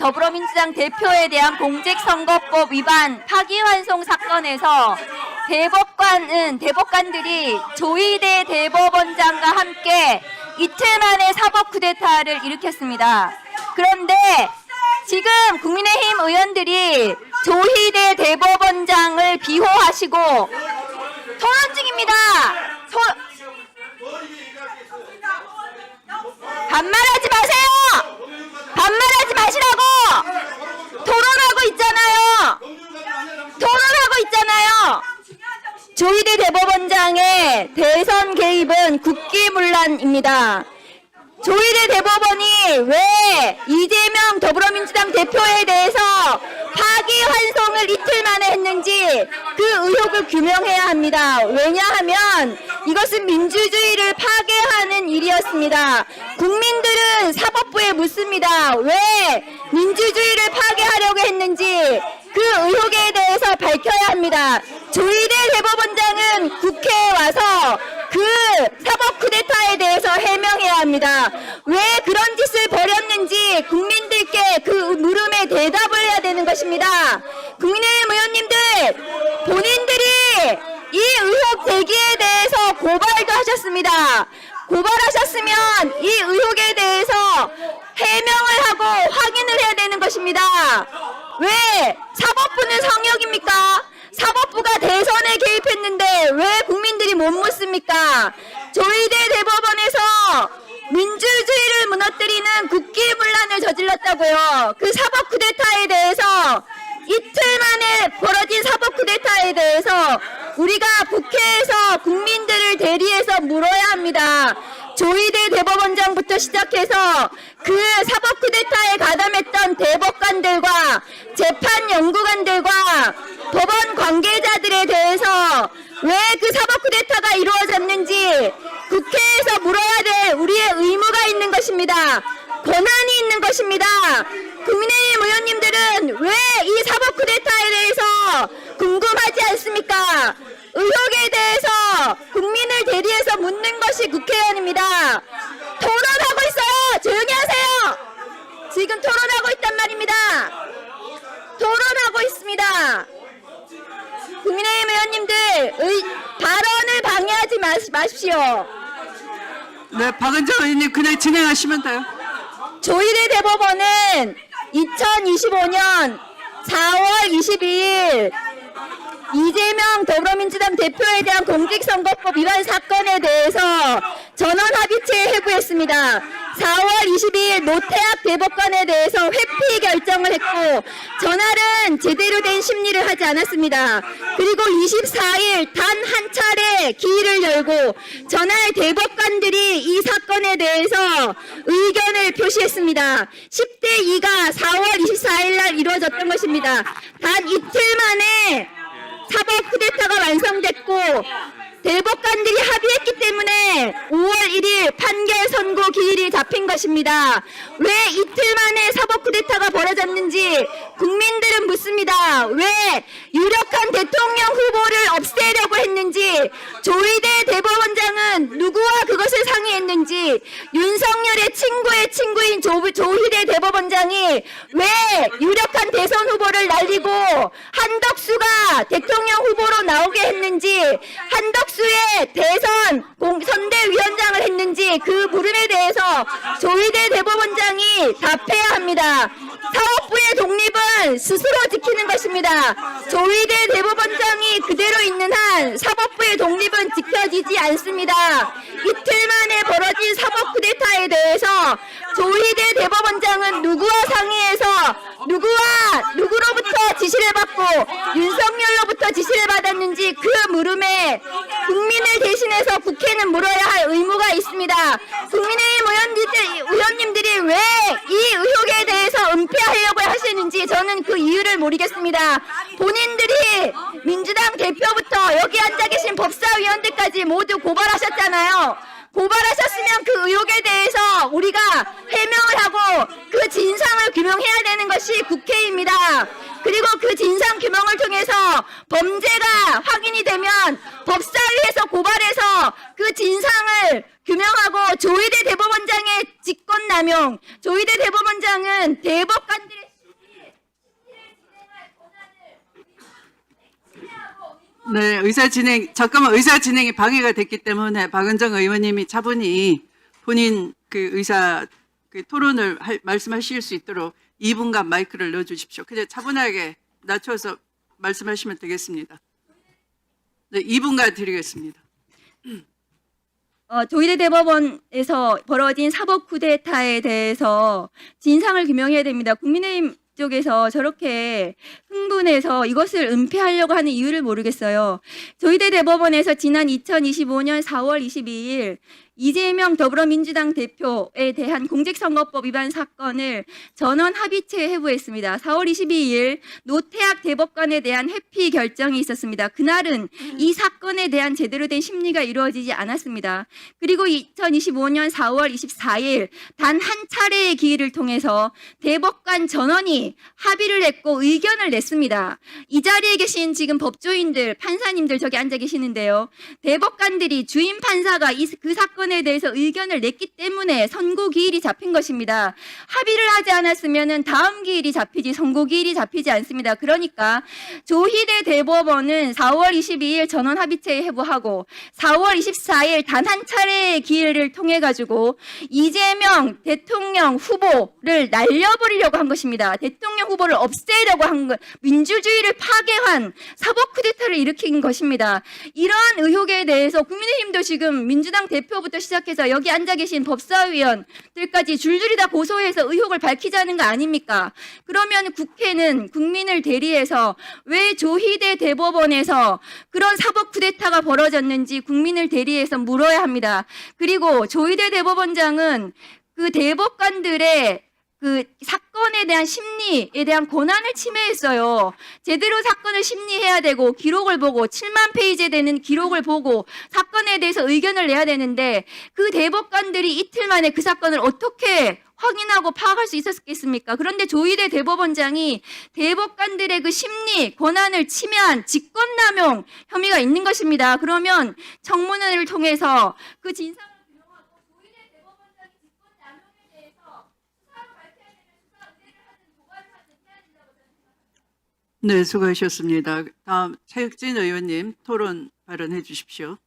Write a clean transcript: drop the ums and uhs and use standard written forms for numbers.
더불어민주당 대표에 대한 공직선거법 위반 파기환송 사건에서 대법관들이 조희대 대법원장과 함께 이틀 만에 사법 쿠데타를 일으켰습니다. 그런데 지금 국민의힘 의원들이 조희대 대법원장을 비호하시고 토론 중입니다. 반말하지 마세요. 반말하지 마시라고. 토론하고 있잖아요. 조희대 대법원장의 대선 개입은 국기문란입니다. 조희대 대법원이 왜 이재명 더불어민주당 대표에 대해서 파기환송을 이틀 만에 했는지 그 의혹을 규명해야 합니다. 왜냐하면 이것은 민주주의를 파괴하는 일이었습니다. 국민들은 사법부에 묻습니다. 왜 민주주의를 파괴하려고 했는지 그 의혹에 대해서 밝혀야 합니다. 조희대 대법원장은 국회에 와서 그 사법 쿠데타에 대해서 해명해야 합니다. 왜 그런 짓을 벌였는지 국민들께 그 물음에 대답을 해야 되는 것입니다. 국민의힘 의원님들, 본인들이 이 의혹 제기에 대해서 고발도 하셨습니다. 고발하셨으면 이 의혹에 대해서 해명을 하고 확인을 해야 되는 것입니다. 왜 사법부는 성역입니까? 사법부가 대선에 개입했는데 왜 국민들이 못 묻습니까? 조희대 대법원에서 민주주의를 무너뜨리는 국기문란을 저질렀다고요. 그 사법 쿠데타에 대해서 이틀 만에 벌어진 사법 쿠데타에 대해서 우리가 국회에서 국민들을 대리해서 물어야 합니다. 조희대 대법원장부터 시작해서 그 사법 쿠데타에 가담했던 대법관들과 재판 연구관들과 법원 관계자들에 대해서 왜 그 사법 쿠데타가 이루어졌는지 국회에서 물어야 될 우리의 의무가 있는 것입니다. 권한이 있는 것입니다. 국민의힘 의원님들은 왜 이 사법 쿠데타에 대해서 궁금하지 않습니까? 의혹에 대해서 국민을 대리해서 묻는 것이 국회의원입니다. 토론하고 있어요. 조용히 하세요. 지금 토론하고 있단 말입니다. 토론하고 있습니다. 국민의힘 의원님들 발언을 방해하지 마십시오. 네, 박은정 의원님 그냥 진행하시면 돼요. 조희대 대법원은 2025년 4월 22일 이재명 더불어민주당 대표에 대한 공직선거법 위반 사건에 대해서 전원합의체에 회부했습니다. 4월 22일 노태학 대법관에 대해서 회피 결정을 했고 전할은 제대로 된 심리를 하지 않았습니다. 그리고 24일 단 한 차례 기일을 열고 전할 대법관들이 이 사건에 대해서 의견을 표시했습니다. 10대 2가 4월 24일 날 이루어졌던 것입니다. 단 이틀 만에 사법 쿠데타가 완성됐고 대법관들이 합의했기 때문에 5월 1일 판결 선고 기일이 잡힌 것입니다. 왜 이틀 만에 사법 쿠데타가 벌어졌는지 국민들은 묻습니다. 왜 유력한 대통령 후보를 없애려고 했는지, 조희대 대법원장은 누구와 그것을 상의했는지, 윤석열의 친구의 친구인 조희대 대법원장이 왜 유력한 대선 후보를 날리고 한덕수가 대통령 후보로 나오게 했는지, 한덕수의 대선 선대위원장을 했는지 그 물음에 대해서 조희대 대법원장이 답해야 합니다. 사법부의 독립은 스스로 지키는 것입니다. 조희대 대법원장이 그대로 있는 한 사법부의 독립은 지켜지지 않습니다. 이틀 만에 벌어진 사법 쿠데타에 대해서 조희대 대법원장은 누구와 상의해서 누구로부터 지시를 받고 윤석열로부터 지시를 받았는지 그 물음에 국민을 대신해서 국회는 물어야 할 의무가 있습니다. 국민의힘 의원님들이 왜 이 의혹에 대해서 은폐하려고 하시는지 저는 그 이유를 모르겠습니다. 본인들이 민주당 대표부터 여기 앉아 계신 법사위원들까지 모두 고발하셨잖아요. 고발하셨으면 그 의혹에 대해서 우리가 해명을 하고 그 진상을 규명해야 되는 것이 국회입니다. 그리고 그 진상 규명을 통해서 범죄가 확인이 되면 법사위에서 고발해서 그 진상을 규명하고 조희대 대법원장의 직권남용, 조희대 대법원장은 대법관들의 네, 의사 진행이 방해가 됐기 때문에 박은정 의원님이 차분히 본인 토론을 말씀하실 수 있도록 2분간 마이크를 넣어주십시오. 그냥 차분하게 낮춰서 말씀하시면 되겠습니다. 네, 2분간 드리겠습니다. 조희대 대법원에서 벌어진 사법 쿠데타에 대해서 진상을 규명해야 됩니다. 국민의힘 쪽에서 저렇게 흥분해서 이것을 은폐하려고 하는 이유를 모르겠어요. 조희대 대법원에서 지난 2025년 4월 22일 이재명 더불어민주당 대표에 대한 공직선거법 위반 사건을 전원 합의체 회부했습니다. 4월 22일 노태학 대법관에 대한 회피 결정이 있었습니다. 그날은 이 사건에 대한 제대로 된 심리가 이루어지지 않았습니다. 그리고 2025년 4월 24일 단 한 차례의 기회를 통해서 대법관 전원이 합의를 했고 의견을 냈습니다. 이 자리에 계신 지금 법조인들, 판사님들 저기 앉아 계시는데요. 대법관들이 주임 판사가 그 사건에 대해서 의견을 냈기 때문에 선고 기일이 잡힌 것입니다. 합의를 하지 않았으면 다음 기일이 잡히지 선고 기일이 잡히지 않습니다. 그러니까 조희대 대법원은 4월 22일 전원 합의체에 회부하고 4월 24일 단 한 차례의 기회를 통해 가지고 이재명 대통령 후보를 날려버리려고 한 것입니다. 대통령 후보를 없애려고 한 것, 민주주의를 파괴한 사법 쿠데타를 일으킨 것입니다. 이러한 의혹에 대해서 국민의힘도 지금 민주당 대표부터 시작해서 여기 앉아 계신 법사위원들까지 줄줄이 다 고소해서 의혹을 밝히자는 거 아닙니까? 그러면 국회는 국민을 대리해서 왜 조희대 대법원에서 그런 사법 쿠데타가 벌어졌는지 국민을 대리해서 물어야 합니다. 그리고 조희대 대법원장은 그 대법관들의 그 사건에 대한 심리에 대한 권한을 침해했어요. 제대로 사건을 심리해야 되고 기록을 보고 7만 페이지에 되는 기록을 보고 사건에 대해서 의견을 내야 되는데 그 대법관들이 이틀 만에 그 사건을 어떻게 확인하고 파악할 수 있었겠습니까? 그런데 조희대 대법원장이 대법관들의 그 심리 권한을 침해한 직권남용 혐의가 있는 것입니다. 그러면 청문회를 통해서 그 진상을 규명하고 조희대 대법원장이 직권남용에 대해서 수사로 밝혀야 되는 수사 의뢰를 하든 고발을 하든 해야 된다고 저는 생각합니다. 네, 수고하셨습니다. 다음 최혁진 의원님 토론 발언해 주십시오.